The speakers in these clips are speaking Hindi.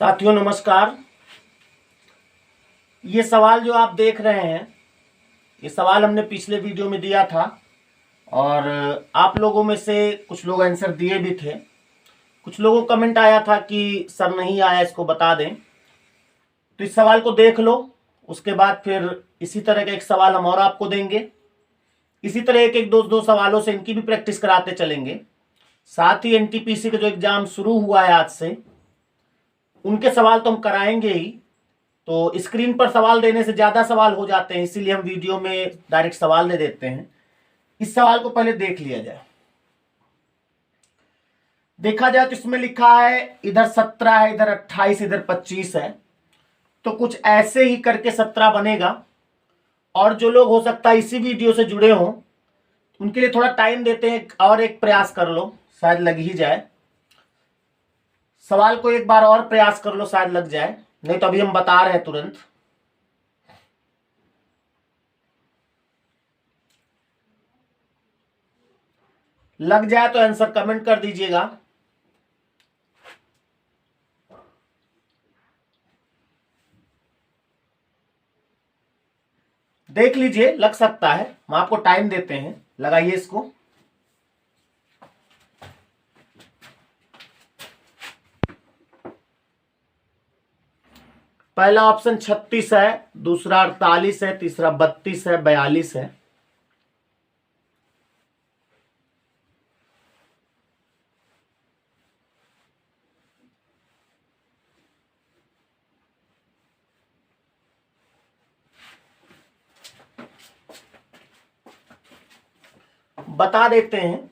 साथियों नमस्कार। ये सवाल जो आप देख रहे हैं, ये सवाल हमने पिछले वीडियो में दिया था और आप लोगों में से कुछ लोग आंसर दिए भी थे। कुछ लोगों को कमेंट आया था कि सर नहीं आया, इसको बता दें। तो इस सवाल को देख लो, उसके बाद फिर इसी तरह का एक सवाल हम और आपको देंगे। इसी तरह एक एक दो दो सवालों से इनकी भी प्रैक्टिस कराते चलेंगे। साथ ही एनटीपीसी का जो एग्जाम शुरू हुआ है आज से, उनके सवाल तो हम कराएंगे ही। तो स्क्रीन पर सवाल देने से ज़्यादा सवाल हो जाते हैं, इसीलिए हम वीडियो में डायरेक्ट सवाल दे देते हैं। इस सवाल को पहले देख लिया जाए। देखा जाए तो इसमें लिखा है इधर 17 है, इधर 28, इधर 25 है। तो कुछ ऐसे ही करके 17 बनेगा। और जो लोग हो सकता है इसी वीडियो से जुड़े हों, उनके लिए थोड़ा टाइम देते हैं और एक प्रयास कर लो, शायद लग ही जाए। सवाल को एक बार और प्रयास कर लो, शायद लग जाए, नहीं तो अभी हम बता रहे हैं तुरंत। लग जाए तो आंसर कमेंट कर दीजिएगा। देख लीजिए, लग सकता है, हम आपको टाइम देते हैं, लगाइए इसको। पहला ऑप्शन 36 है, दूसरा 48 है, तीसरा 32 है, 42 है। बता देते हैं।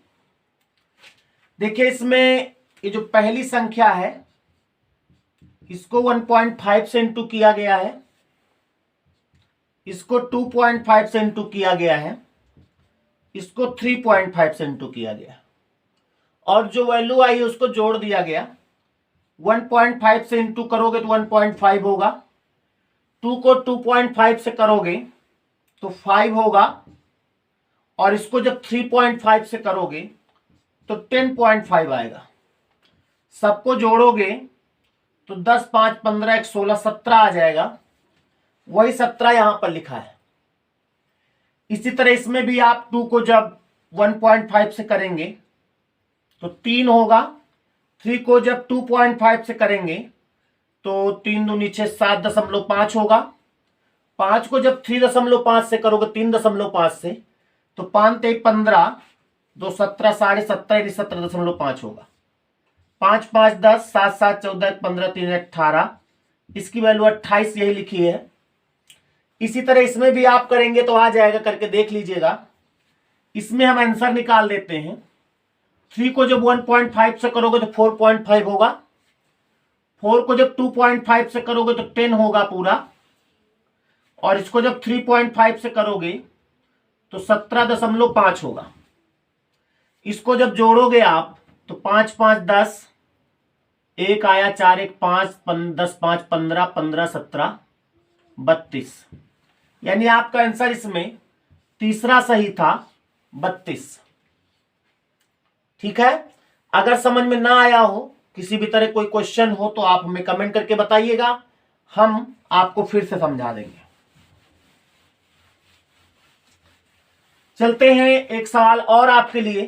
देखिए, इसमें ये जो पहली संख्या है, इसको 1.5 से इंटू किया गया है, इसको 2.5 से इंटू किया गया है, इसको 3.5 से इंटू किया गया, और जो वैल्यू आई है उसको जोड़ दिया गया। 1.5 से इंटू करोगे तो 1.5 होगा, 2 को 2.5 से करोगे तो 5 होगा, और इसको जब 3.5 से करोगे तो 10.5 आएगा। सबको जोड़ोगे तो 10, 5, 15, 1, 16, 17 आ जाएगा। वही 17 यहां पर लिखा है। इसी तरह इसमें भी आप 2 को जब 1.5 से करेंगे तो 3 होगा, 3 को जब 2.5 से करेंगे तो 3 दूनी 6, 7.5 होगा, 5 को जब 3.5 से करोगे 3.5 से तो 5 3 15, 2 17, 17.5 यानी 17.5 होगा। 5 5 10, 7 7 14, 15 3 18, इसकी वैल्यू 28 यही लिखी है। इसी तरह इसमें भी आप करेंगे तो आ जाएगा, करके देख लीजिएगा। इसमें हम आंसर निकाल देते हैं। 3 को जब 1.5 से करोगे तो 4.5 होगा, 4 को जब 2.5 से करोगे तो 10 होगा पूरा, और इसको जब 3.5 से करोगे तो 17.5 होगा। इसको जब जोड़ोगे आप तो 5 5 10, 1 आया, 4 1 5, 10 5 15, 15 17 32, यानी आपका आंसर इसमें तीसरा सही था, 32। ठीक है। अगर समझ में ना आया हो, किसी भी तरह कोई क्वेश्चन हो तो आप हमें कमेंट करके बताइएगा, हम आपको फिर से समझा देंगे। चलते हैं, एक सवाल और आपके लिए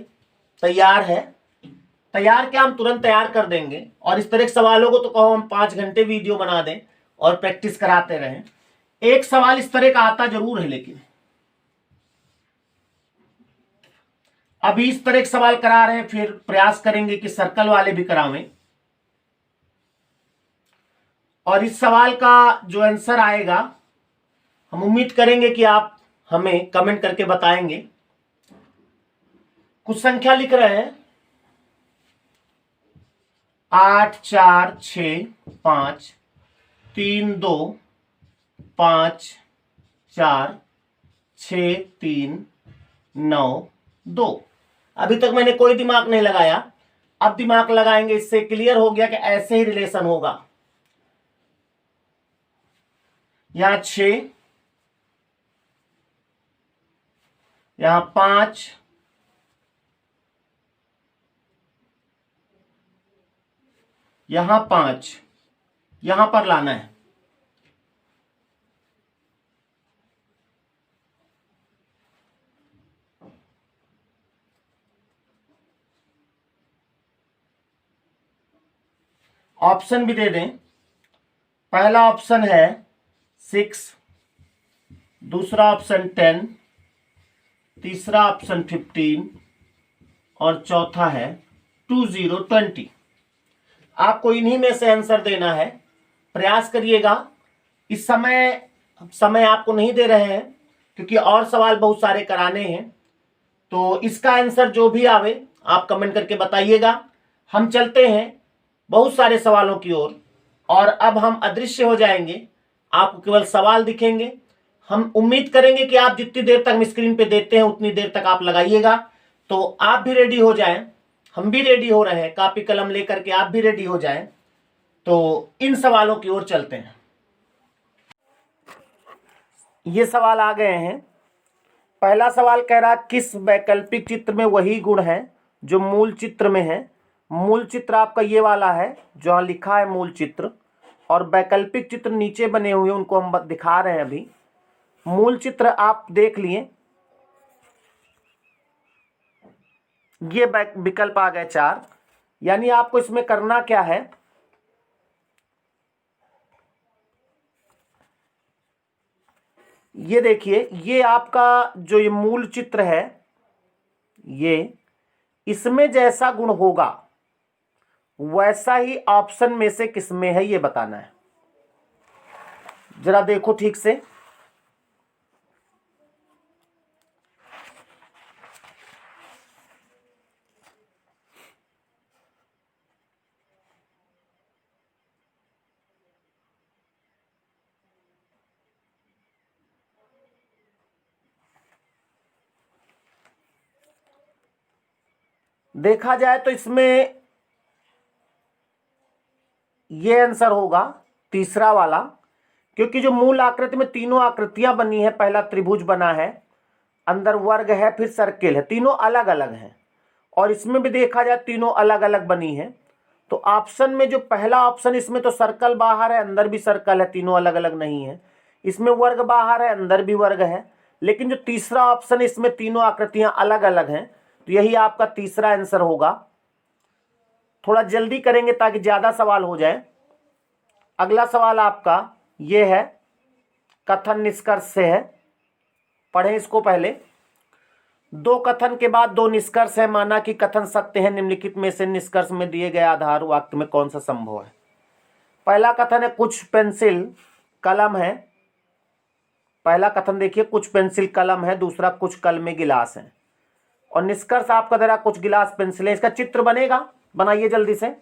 तैयार है। तैयार क्या, हम तुरंत तैयार कर देंगे। और इस तरह के सवालों को तो कहो हम 5 घंटे वीडियो बना दें और प्रैक्टिस कराते रहें। एक सवाल इस तरह का आता जरूर है, लेकिन अभी इस तरह के सवाल करा रहे हैं, फिर प्रयास करेंगे कि सर्कल वाले भी करावें। और इस सवाल का जो आंसर आएगा, हम उम्मीद करेंगे कि आप हमें कमेंट करके बताएंगे। कुछ संख्या लिख रहे हैं, 8 4 6 5 3 2 5 4 6 3 9 2। अभी तक मैंने कोई दिमाग नहीं लगाया, अब दिमाग लगाएंगे। इससे क्लियर हो गया कि ऐसे ही रिलेशन होगा। यहां 6, यहां 5, यहां 5, यहां पर लाना है। ऑप्शन भी दे दें। पहला ऑप्शन है 6, दूसरा ऑप्शन 10, तीसरा ऑप्शन 15 और चौथा है 2020। आपको इन्हीं में से आंसर देना है। प्रयास करिएगा। इस समय आपको नहीं दे रहे हैं क्योंकि और सवाल बहुत सारे कराने हैं। तो इसका आंसर जो भी आवे आप कमेंट करके बताइएगा। हम चलते हैं बहुत सारे सवालों की ओर और अब हम अदृश्य हो जाएंगे। आपको केवल सवाल दिखेंगे। हम उम्मीद करेंगे कि आप जितनी देर तक हम स्क्रीन पे देते हैं उतनी देर तक आप लगाइएगा। तो आप भी रेडी हो जाएं, हम भी रेडी हो रहे हैं, कॉपी कलम लेकर के आप भी रेडी हो जाएं। तो इन सवालों की ओर चलते हैं। ये सवाल आ गए हैं। पहला सवाल कह रहा किस वैकल्पिक चित्र में वही गुण है जो मूल चित्र में है। मूल चित्र आपका ये वाला है जहां लिखा है मूल चित्र, और वैकल्पिक चित्र नीचे बने हुए उनको हम दिखा रहे हैं अभी। मूल चित्र आप देख लिए, ये विकल्प आ गए 4। यानी आपको इसमें करना क्या है, ये देखिए, ये आपका जो ये मूल चित्र है, ये इसमें जैसा गुण होगा वैसा ही ऑप्शन में से किसमें है ये बताना है। जरा देखो ठीक से। देखा जाए तो इसमें ये आंसर होगा तीसरा वाला, क्योंकि जो मूल आकृति में तीनों आकृतियां बनी है, पहला त्रिभुज बना है, अंदर वर्ग है, फिर सर्किल है, तीनों अलग अलग हैं। और इसमें भी देखा जाए तीनों अलग अलग बनी है। तो ऑप्शन में जो पहला ऑप्शन, इसमें तो सर्कल बाहर है, अंदर भी सर्कल है, तीनों अलग अलग नहीं है। इसमें वर्ग बाहर है, अंदर भी वर्ग है। लेकिन जो तीसरा ऑप्शन, इसमें तीनों आकृतियां अलग अलग हैं, तो यही आपका तीसरा आंसर होगा। थोड़ा जल्दी करेंगे ताकि ज्यादा सवाल हो जाए। अगला सवाल आपका ये है, कथन निष्कर्ष से है। पढ़ें इसको पहले। दो कथन के बाद दो निष्कर्ष है, माना कि कथन सत्य है, निम्नलिखित में से निष्कर्ष में दिए गए आधार वाक्य में कौन सा संभव है। पहला कथन है कुछ पेंसिल कलम है। पहला कथन देखिए, कुछ पेंसिल कलम है। दूसरा, कुछ कलमें गिलास है। और निष्कर्ष आपका दे रहा कुछ गिलास पेंसिल है। इसका चित्र बनेगा, बनाइए जल्दी से।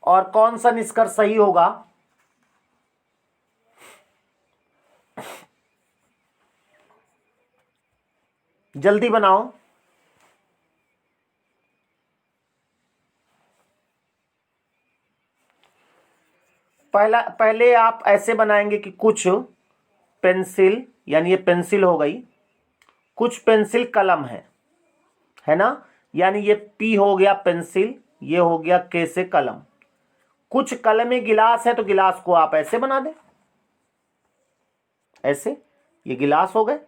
और कौन सा निष्कर्ष सही होगा, जल्दी बनाओ। पहले आप ऐसे बनाएंगे कि कुछ पेंसिल, यानी ये पेंसिल हो गई, कुछ पेंसिल कलम है ना, यानी ये पी हो गया पेंसिल, ये हो गया के से कलम। कुछ कलमें गिलास है तो गिलास को आप ऐसे बना दें, ऐसे, ये गिलास हो गए।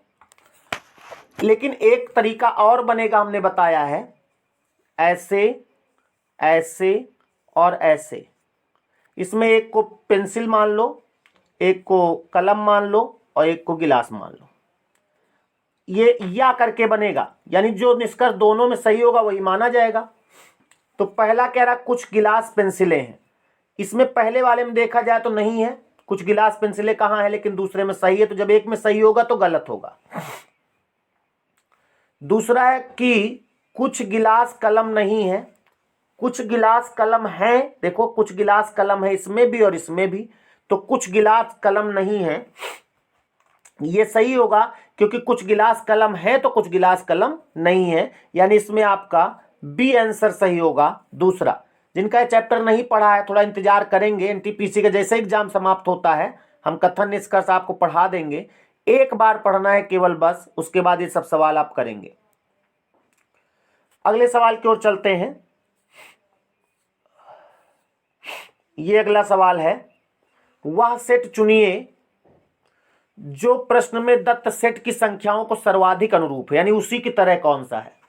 लेकिन एक तरीका और बनेगा, हमने बताया है, ऐसे, ऐसे और ऐसे। इसमें एक को पेंसिल मान लो, एक को कलम मान लो और एक को गिलास मान लो। ये या करके बनेगा, यानी जो निष्कर्ष दोनों में सही होगा वही माना जाएगा। तो पहला कह रहा कुछ गिलास पेंसिलें हैं। इसमें पहले वाले में देखा जाए तो नहीं है, कुछ गिलास पेंसिलें कहाँ है, लेकिन दूसरे में सही है। तो जब एक में सही होगा तो गलत होगा। दूसरा है कि कुछ गिलास कलम नहीं है। कुछ गिलास कलम है, देखो कुछ गिलास कलम है इसमें भी और इसमें भी, तो कुछ गिलास कलम नहीं है, ये सही होगा। क्योंकि कुछ गिलास कलम है तो कुछ गिलास कलम नहीं है, यानी इसमें आपका बी आंसर सही होगा, दूसरा। जिनका ये चैप्टर नहीं पढ़ा है थोड़ा इंतजार करेंगे, एनटीपीसी का जैसे एग्जाम समाप्त होता है हम कथन निष्कर्ष आपको पढ़ा देंगे। एक बार पढ़ना है केवल बस, उसके बाद ये सब सवाल आप करेंगे। अगले सवाल की ओर चलते हैं। ये अगला सवाल है, वह सेट चुनिए जो प्रश्न में दत्त सेट की संख्याओं को सर्वाधिक अनुरूप है, यानी उसी की तरह कौन सा है।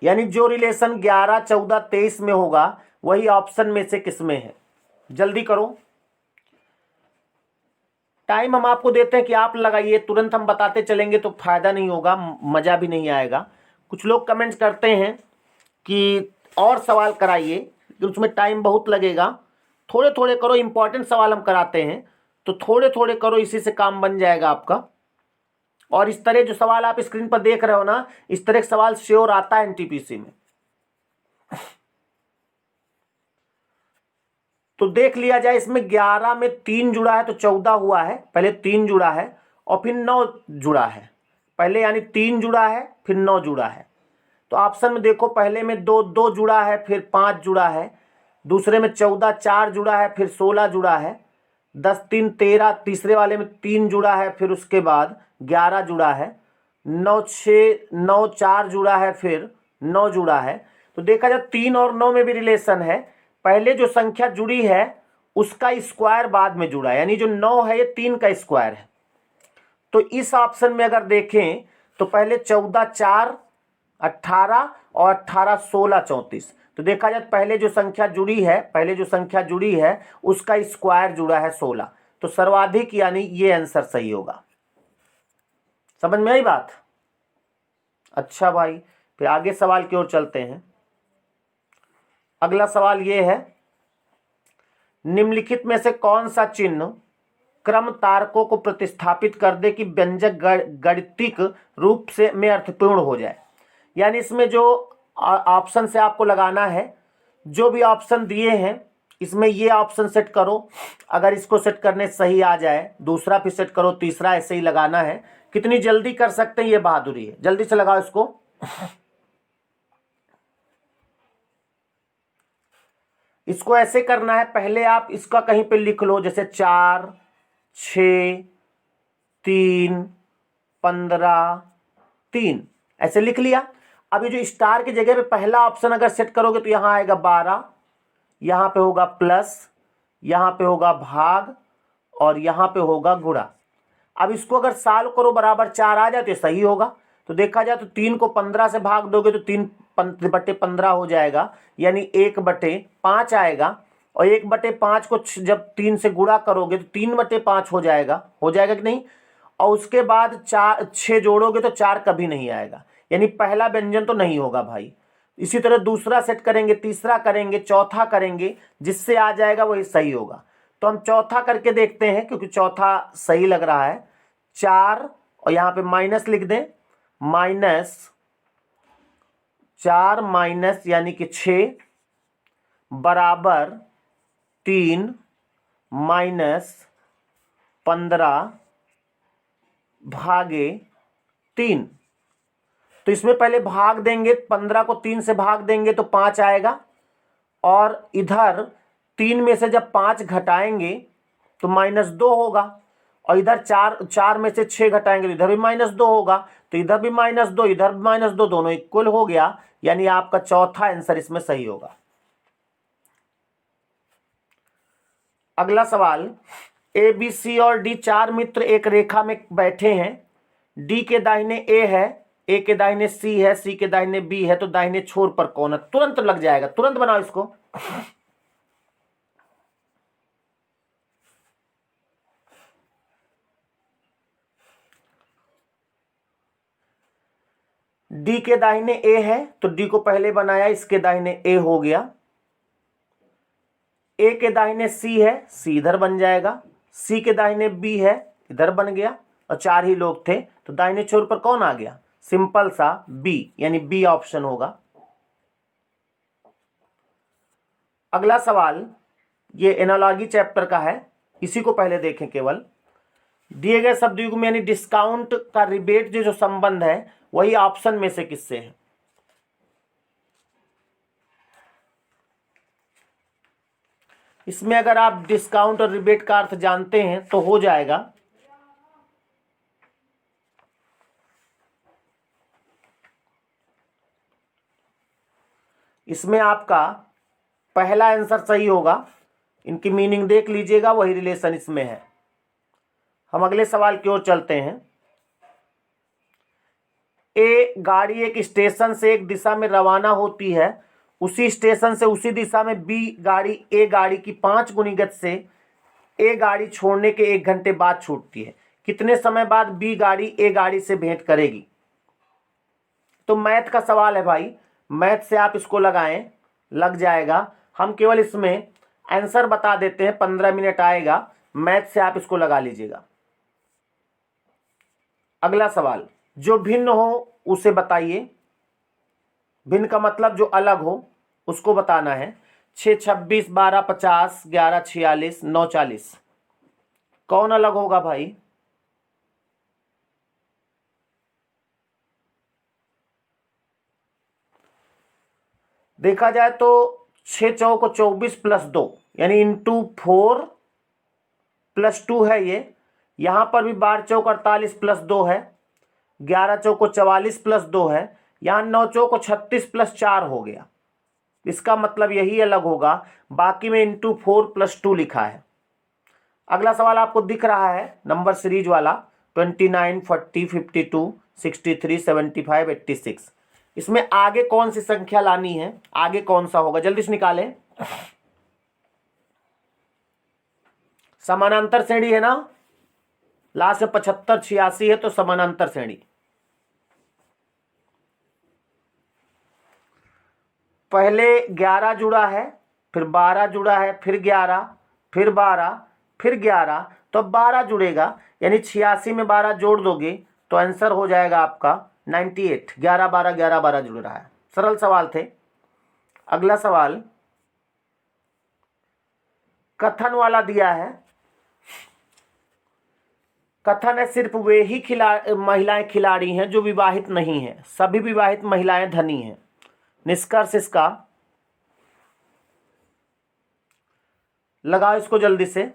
यानी जो रिलेशन 11, 14, 23 में होगा वही ऑप्शन में से किसमें है। जल्दी करो, टाइम हम आपको देते हैं कि आप लगाइए, तुरंत हम बताते चलेंगे तो फायदा नहीं होगा, मजा भी नहीं आएगा। कुछ लोग कमेंट्स करते हैं कि और सवाल कराइए, तो उसमें टाइम बहुत लगेगा। थोड़े थोड़े करो, इंपॉर्टेंट सवाल हम कराते हैं तो थोड़े थोड़े करो, इसी से काम बन जाएगा आपका। और इस तरह जो सवाल आप स्क्रीन पर देख रहे हो ना, इस तरह के सवाल श्योर आता है एनटीपीसी में। तो देख लिया जाए, इसमें 11 में 3 जुड़ा है तो 14 हुआ है। पहले 3 जुड़ा है और फिर 9 जुड़ा है। पहले यानी 3 जुड़ा है फिर 9 जुड़ा है। तो ऑप्शन में देखो, पहले में 2 जुड़ा है फिर 5 जुड़ा है, दूसरे में 14 4 जुड़ा है फिर 16 जुड़ा है, 10 3 13, तीसरे वाले में 3 जुड़ा है फिर उसके बाद 11 जुड़ा है, 9 6 9 4 जुड़ा है फिर 9 जुड़ा है। तो देखा जाए 3 और 9 में भी रिलेशन है। पहले जो संख्या जुड़ी है उसका स्क्वायर बाद में जुड़ा है, यानी जो 9 है ये 3 का स्क्वायर है। तो इस ऑप्शन में अगर देखें तो पहले 14 4 18 और 18 16 34। तो देखा जाए पहले जो संख्या जुड़ी है उसका स्क्वायर जुड़ा है 16। तो सर्वाधिक यानी ये आंसर सही होगा। समझ में आई बात? अच्छा भाई, फिर आगे सवाल की ओर चलते हैं। अगला सवाल ये है, निम्नलिखित में से कौन सा चिन्ह क्रम तारकों को प्रतिस्थापित कर दे कि व्यंजक गणितिक रूप से में अर्थपूर्ण हो जाए। यानी इसमें जो ऑप्शन से आपको लगाना है, जो भी ऑप्शन दिए हैं इसमें ये ऑप्शन सेट करो, अगर इसको सेट करने सही आ जाए दूसरा फिर सेट करो, तीसरा, ऐसे ही लगाना है। कितनी जल्दी कर सकते हैं ये बहादुरी है, जल्दी से लगाओ इसको। इसको ऐसे करना है, पहले आप इसका कहीं पे लिख लो, जैसे 4 6 3 15 3 ऐसे लिख लिया। अब ये जो स्टार की जगह पे पहला ऑप्शन अगर सेट करोगे तो यहां आएगा 12, यहां पे होगा प्लस, यहां पे होगा भाग और यहां पे होगा गुणा। अब इसको अगर साल करो बराबर 4 आ जाए तो सही होगा। तो देखा जाए तो 3 को 15 से भाग दोगे तो 3/15 हो जाएगा, यानी 1/5 आएगा। और 1/5 को जब 3 से गुणा करोगे तो 3/5 हो जाएगा कि नहीं। और उसके बाद 6 जोड़ोगे तो 4 कभी नहीं आएगा, यानी पहला व्यंजन तो नहीं होगा भाई। इसी तरह दूसरा सेट करेंगे, तीसरा करेंगे, चौथा करेंगे, जिससे आ जाएगा वही सही होगा। तो हम चौथा करके देखते हैं, क्योंकि चौथा सही लग रहा है। 4 और यहाँ पे माइनस लिख दें, -4 माइनस यानी कि 6 बराबर 3 माइनस 15 भागे 3। तो इसमें पहले भाग देंगे, 15 को 3 से भाग देंगे तो 5 आएगा, और इधर 3 में से जब 5 घटाएंगे तो -2 होगा, और इधर 4 में से 6 घटाएंगे तो इधर भी -2 होगा, तो इधर भी -2 इधर भी -2, दोनों इक्वल हो गया, यानी आपका चौथा आंसर इसमें सही होगा। अगला सवाल, ए बी सी और डी 4 मित्र एक रेखा में बैठे हैं। डी के दाहिने ए है, ए के दाहिने सी है, सी के दाहिने बी है, तो दाहिने छोर पर कौन है? तुरंत लग जाएगा, तुरंत बनाओ इसको। डी के दाहिने ए है तो डी को पहले बनाया, इसके दाहिने ए हो गया। ए के दाहिने सी है, सी इधर बन जाएगा, सी के दाहिने बी है, इधर बन गया, और 4 ही लोग थे तो दाहिने छोर पर कौन आ गया? सिंपल सा बी, यानी बी ऑप्शन होगा। अगला सवाल ये एनालॉजी चैप्टर का है, इसी को पहले देखें। केवल दिए गए शब्दयुग में यानी डिस्काउंट का रिबेट जो संबंध है वही ऑप्शन में से किससे है? इसमें अगर आप डिस्काउंट और रिबेट का अर्थ जानते हैं तो हो जाएगा। इसमें आपका पहला आंसर सही होगा। इनकी मीनिंग देख लीजिएगा, वही रिलेशन इसमें है। हम अगले सवाल की ओर चलते हैं। ए गाड़ी एक स्टेशन से एक दिशा में रवाना होती है, उसी स्टेशन से उसी दिशा में बी गाड़ी ए गाड़ी की 5 गुनी गति से ए गाड़ी छोड़ने के 1 घंटे बाद छूटती है। कितने समय बाद बी गाड़ी ए गाड़ी से भेंट करेगी? तो मैथ का सवाल है भाई, मैथ से आप इसको लगाएं, लग जाएगा। हम केवल इसमें आंसर बता देते हैं, 15 मिनट आएगा, मैथ से आप इसको लगा लीजिएगा। अगला सवाल, जो भिन्न हो उसे बताइए। भिन्न का मतलब जो अलग हो उसको बताना है। 6 26 12 50 11 46 9 40, कौन अलग होगा भाई? देखा जाए तो 6 चौक 24 प्लस 2 यानी इंटू 4 प्लस 2 है ये। यहां पर भी 12 चौक 48 प्लस 2 है। 11 चौक 44 प्लस 2 है। यहां 9 चौक 36 प्लस 4 हो गया। इसका मतलब यही अलग होगा, बाकी में इंटू 4 प्लस 2 लिखा है। अगला सवाल आपको दिख रहा है नंबर सीरीज वाला, 29 40 52 63 75 86। इसमें आगे कौन सी संख्या लानी है, आगे कौन सा होगा, जल्दी से निकालें। समानांतर श्रेणी है ना, लास्ट में 75 86 है तो समानांतर श्रेणी। पहले 11 जुड़ा है, फिर 12 जुड़ा है, फिर 11, फिर 12, फिर 11, तो 12 जुड़ेगा, यानी 86 में 12 जोड़ दोगे तो आंसर हो जाएगा आपका 98। 11 12 11 12 जुड़ रहा है। सरल सवाल थे। अगला सवाल कथन वाला दिया है। कथन है, सिर्फ वे ही महिलाएं खिलाड़ी हैं जो विवाहित नहीं हैं, सभी विवाहित महिलाएं धनी हैं। निष्कर्ष इसका लगाओ इसको जल्दी से।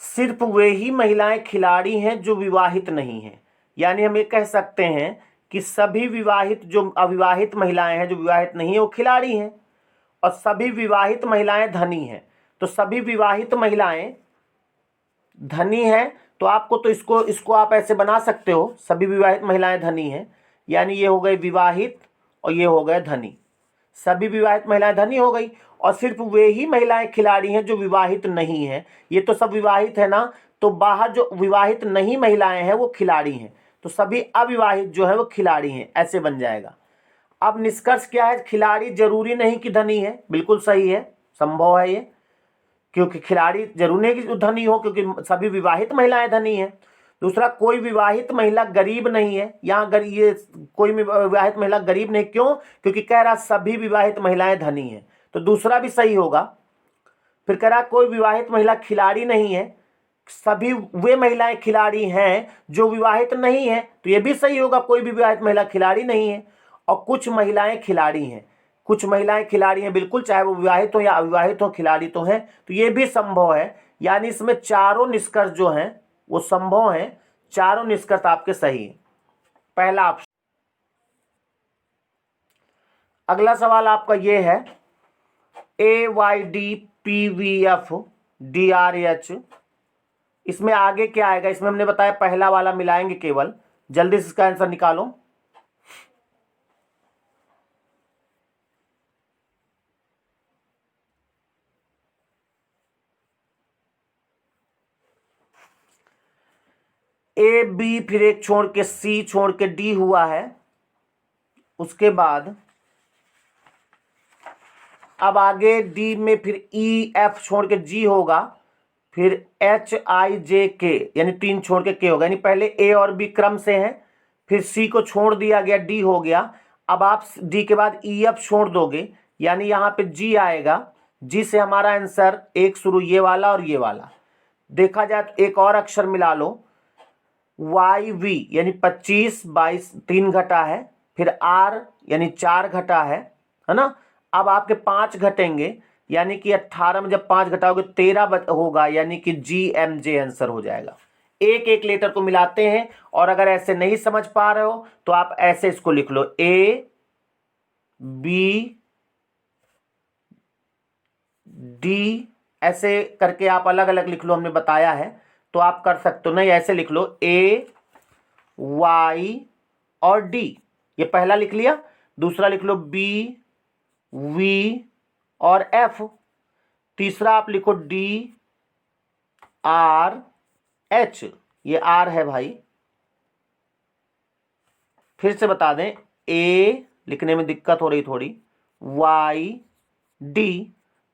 सिर्फ वे ही महिलाएं खिलाड़ी हैं जो विवाहित नहीं हैं, यानी हम ये कह सकते हैं कि सभी विवाहित जो अविवाहित महिलाएं हैं जो विवाहित नहीं है वो खिलाड़ी हैं, और सभी विवाहित महिलाएं धनी हैं। तो सभी विवाहित महिलाएं धनी हैं, तो आपको तो इसको आप ऐसे बना सकते हो, सभी विवाहित महिलाएं धनी हैं, यानी ये हो गए विवाहित और ये हो गए धनी। सभी विवाहित महिलाएं धनी हो गई, और सिर्फ वे ही महिलाएं खिलाड़ी हैं जो विवाहित नहीं हैं। ये तो सब विवाहित है ना, तो बाहर जो विवाहित नहीं महिलाएं हैं वो खिलाड़ी हैं, तो सभी अविवाहित जो है वो खिलाड़ी हैं, ऐसे बन जाएगा। अब निष्कर्ष क्या है, खिलाड़ी जरूरी नहीं कि धनी है, बिल्कुल सही है, संभव है ये, क्योंकि खिलाड़ी जरूरी नहीं कि धनी हो, क्योंकि सभी विवाहित महिलाएं धनी हैं। दूसरा, कोई विवाहित महिला गरीब नहीं है, यहाँ ये कोई विवाहित महिला गरीब नहीं, क्यों? क्योंकि कह रहा सभी विवाहित महिलाएं धनी हैं, तो दूसरा भी सही होगा। फिर कह रहा कोई विवाहित महिला खिलाड़ी नहीं है, सभी वे महिलाएं खिलाड़ी हैं जो विवाहित नहीं है, तो ये भी सही होगा, कोई भी विवाहित महिला खिलाड़ी नहीं है। और कुछ महिलाएं खिलाड़ी हैं, कुछ महिलाएं खिलाड़ी हैं बिल्कुल, चाहे वो विवाहित हो या अविवाहित हो, खिलाड़ी तो हैं, तो ये भी संभव है। यानी इसमें चारों निष्कर्ष जो हैं वो संभव हैं, चारों निष्कर्ष आपके सही हैं, पहला ऑप्शन। अगला सवाल आपका ये है, AYDPVFDRH, इसमें आगे क्या आएगा? इसमें हमने बताया पहला वाला मिलाएंगे केवल, जल्दी से इसका आंसर निकालो। ए बी, फिर एक छोड़ के सी, छोड़ के डी हुआ है। उसके बाद अब आगे डी में फिर ई एफ छोड़ के जी होगा, फिर एच आई जे के यानी 3 छोड़ के के होगा, यानी पहले ए और बी क्रम से हैं, फिर सी को छोड़ दिया गया, डी हो गया। अब आप डी के बाद ई एफ छोड़ दोगे, यानी यहाँ पे जी आएगा। जी से हमारा आंसर एक शुरू ये वाला और ये वाला। देखा जाए तो एक और अक्षर मिला लो, वाई वी यानी 25 22 3 घटा है, फिर आर यानी 4 घटा है ना। अब आपके 5 घटेंगे, यानी कि 18 में जब 5 घटाओगे 13 होगा, यानी कि GMJ आंसर हो जाएगा। एक एक लेटर को मिलाते हैं, और अगर ऐसे नहीं समझ पा रहे हो तो आप ऐसे इसको लिख लो, ABD, ऐसे करके आप अलग अलग लिख लो, हमने बताया है तो आप कर सकते हो। नहीं, ऐसे लिख लो AY और D, ये पहला लिख लिया। दूसरा लिख लो BV और F। तीसरा आप लिखो DRH, ये R है भाई। फिर से बता दें, A लिखने में दिक्कत हो रही थोड़ी, YD,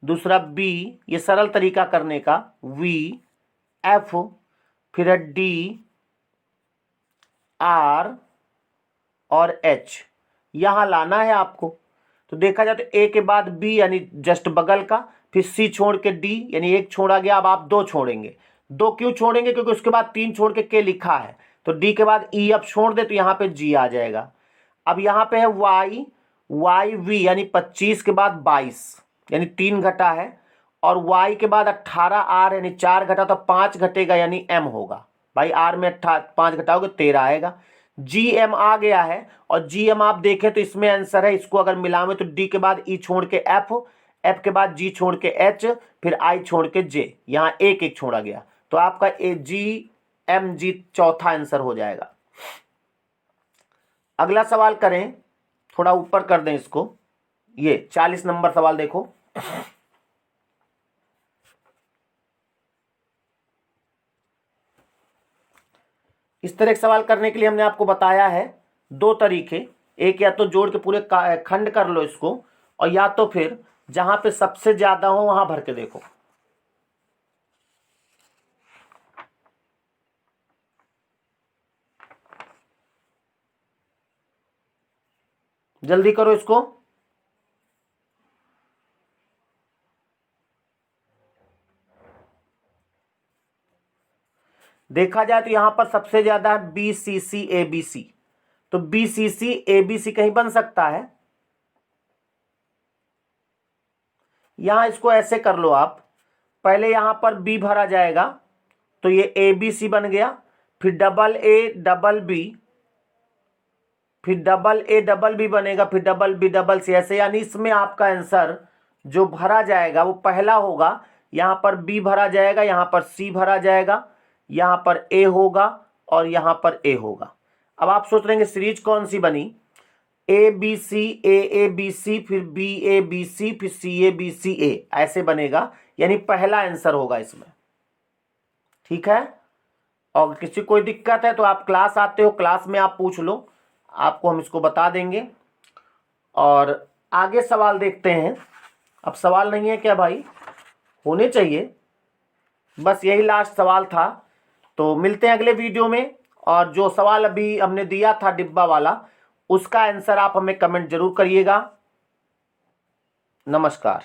दूसरा B, ये सरल तरीका करने का, VF, फिर है DR और H, यहां लाना है आपको। तो देखा जाए तो A के बाद B यानी जस्ट बगल का, फिर C छोड़ के D, यानी एक छोड़ा गया। अब आप 2 छोड़ेंगे। 2 क्यों छोड़ेंगे? क्योंकि उसके बाद 3 छोड़ के K लिखा है, तो D के बाद E अब छोड़ दे तो यहाँ पे G आ जाएगा। अब यहाँ पे है YV, यानी 25 के बाद 22, यानी 3 घटा है, और Y के बाद 18R, यानी 4 घटा तो 5 घटेगा, यानी M होगा भाई। R में 5 घटाओगे 13 आएगा। GM आ गया है, और GM आप देखें तो इसमें आंसर है। इसको अगर मिलावे तो D के बाद E छोड़ के F, F के बाद G छोड़ के H, फिर I छोड़ के J, यहाँ एक एक छोड़ा गया, तो आपका GMG चौथा आंसर हो जाएगा। अगला सवाल करें, थोड़ा ऊपर कर दें इसको, ये 40 नंबर सवाल देखो। इस तरह के सवाल करने के लिए हमने आपको बताया है 2 तरीके। एक, या तो जोड़ के पूरे खंड कर लो इसको, और या तो फिर जहां पे सबसे ज्यादा हो वहां भर के देखो। जल्दी करो इसको। देखा जाए तो यहां पर सबसे ज्यादा है BCCABC, तो BCCABC कहीं बन सकता है। यहां इसको ऐसे कर लो आप, पहले यहां पर B भरा जाएगा, तो ये ABC बन गया, फिर AA B, फिर AA बनेगा, फिर BC, ऐसे। यानी इसमें आपका आंसर जो भरा जाएगा वो पहला होगा। यहां पर B भरा जाएगा, यहां पर C भरा जाएगा, यहां पर A होगा, और यहां पर A होगा। अब आप सोच रहे हैं सीरीज कौन सी बनी, ABC, AABC, फिर BABC, फिर CABCA, ऐसे बनेगा, यानी पहला आंसर होगा इसमें। ठीक है, और किसी कोई दिक्कत है तो आप क्लास आते हो, क्लास में आप पूछ लो, आपको हम इसको बता देंगे। और आगे सवाल देखते हैं। अब सवाल नहीं है क्या भाई? होने चाहिए, बस यही लास्ट सवाल था। तो मिलते हैं अगले वीडियो में, और जो सवाल अभी हमने दिया था डिब्बा वाला, उसका आंसर आप हमें कमेंट जरूर करिएगा। नमस्कार।